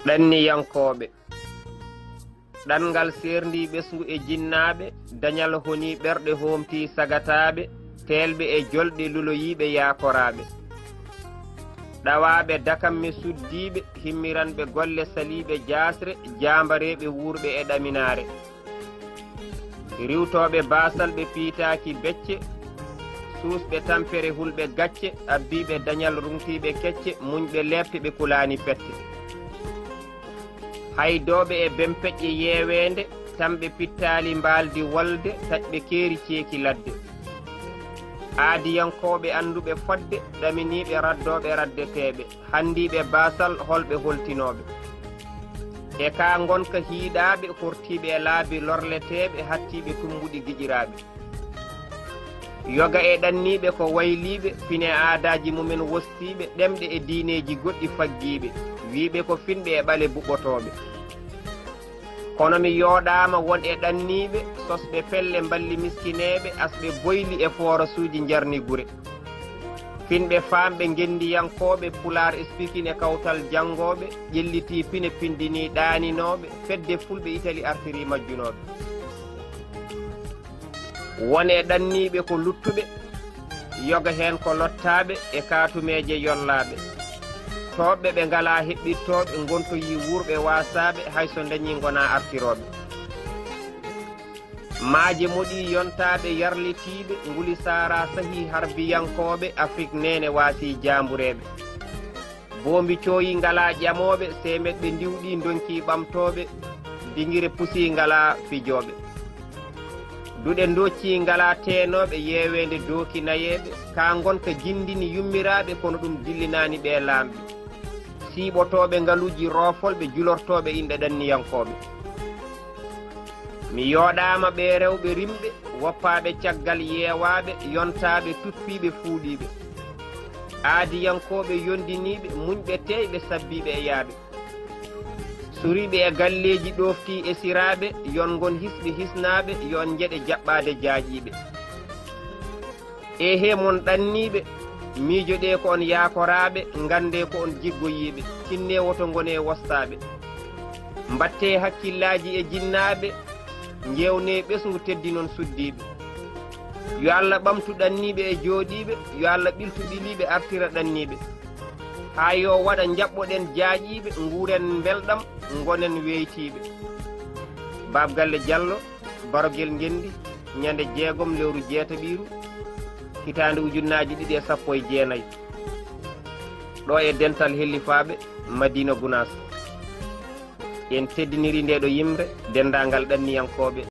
ɗanniyankoɓe ɗanngal serndi ɓesngu e jinnaaɓe dañal honi ɓerɗe homti sagataaɓe teelɓe e jolɗe luloyiiɓe yaakoraaɓe ɗawaaɓe dakamme suddiiɓe himmiranɓe golle saliiɓe jaasre jaambareeɓe wuurɓe e ɗaminaare riwtooɓe baasal ɓe piitaaki becce suusɓe tampere hulɓe gacce abbiiɓe dañal rumtiiɓe kecce muñɓe leɓte ɓe kulaani pette haydooɓe e bempeƴƴe yeeweende tamɓe pittaali mbaaldi wolde taƴɓe keeri ceeki ladde aadiyankooɓe annduɓe fodde ɗaminiiɓe raddooɓe raddeteeɓe hanndiiɓe baasal holɓe holtinooɓe e kaa ngonka hiiɗaaɓe kortiiɓe e laabi lorleteeɓe hattiiɓe tumbuɗi giƴiraaɓe yoga e ɗanniiɓe ko wayliiɓe pine aadaaji mumen wostiiɓe ɗemɗe e diineeji goɗɗi faggiiɓe wiiɓe ko finɓe e ɓale buɓɓotooɓe kono mi yooɗaama won e ɗanniiɓe sosɓe pelle mballi miskineeɓe asɓe boyli e forasuuji njarni gure finɓe faamɓe ngendiyankooɓe pulaar espikin e kawtal janngooɓe ƴellitii pine pindinii ɗaaninooɓe fedde fulɓe itali artirii majjunooɓe won e ɗanniiɓe ko luttuɓe yoga heen ko lottaaɓe e kaatumeeje yollaaɓe toɓɓe ɓe ngala heɓɓittooɓe gontoyi wuurɓe wasaaɓe hayso dañi ngona artirooɓe maaje moɗi yontaaɓe yarlitiiɓe nguli saara sahi harbiyankooɓe afrique nene waasi jaambureeɓe boombi cooyi ngala ƴamooɓe semeɗɓe ndiwɗi donki ɓamtooɓe dingire pusi ngala fijooɓe duɗe docci ngala teenooɓe yeeweende dooki nayeeɓe ka gonka jindini yummiraaɓe kono ɗum dillinaani ɓe laamɓe siiɓotooɓe ngaluuji roofolɓe julortooɓe inɗe ɗanniyankooɓe mi yooɗaama ɓe rewɓe rimɓe woppaaɓe caggal yeewaaɓe yontaaɓe tuppiiɓe fuuɗiiɓe aadiyankooɓe yondiniiɓe muñɓe teeyɓe sabbiiɓe e yaaɓe suriiɓe e galleeji ɗooftii e siraaɓe yon ngon hisɓe hisnaaɓe yon njeɗe jaɓɓaade jaaƴiiɓe ehe mon ɗanniiɓe miijoɗe ko on yaakoraaɓe ngannde ko on jiggoyiiɓe tinne woto ngone wostaaɓe mbatte hakkillaaji e jinnaaɓe njewne ɓesngu teddi noon suddiiɓe yo Allah ɓamtu ɗanniiɓe e jooɗiiɓe yo Allah ɓiltu ɓiliiɓe artira ɗanniiɓe haa yo waɗa jaɓɓoɗen jaaƴiiɓe nguuren mbelɗam ngonen weytiiɓe Baba Galle Diallo Barogel Ngendi ñande 6 lewru jeetaɓiiru hitaande ujunnaaji 219 ɗo e dental hellifaaɓe Madina Gounass en teddiniri nde ɗo yimre denndaangal ɗanniyankooɓe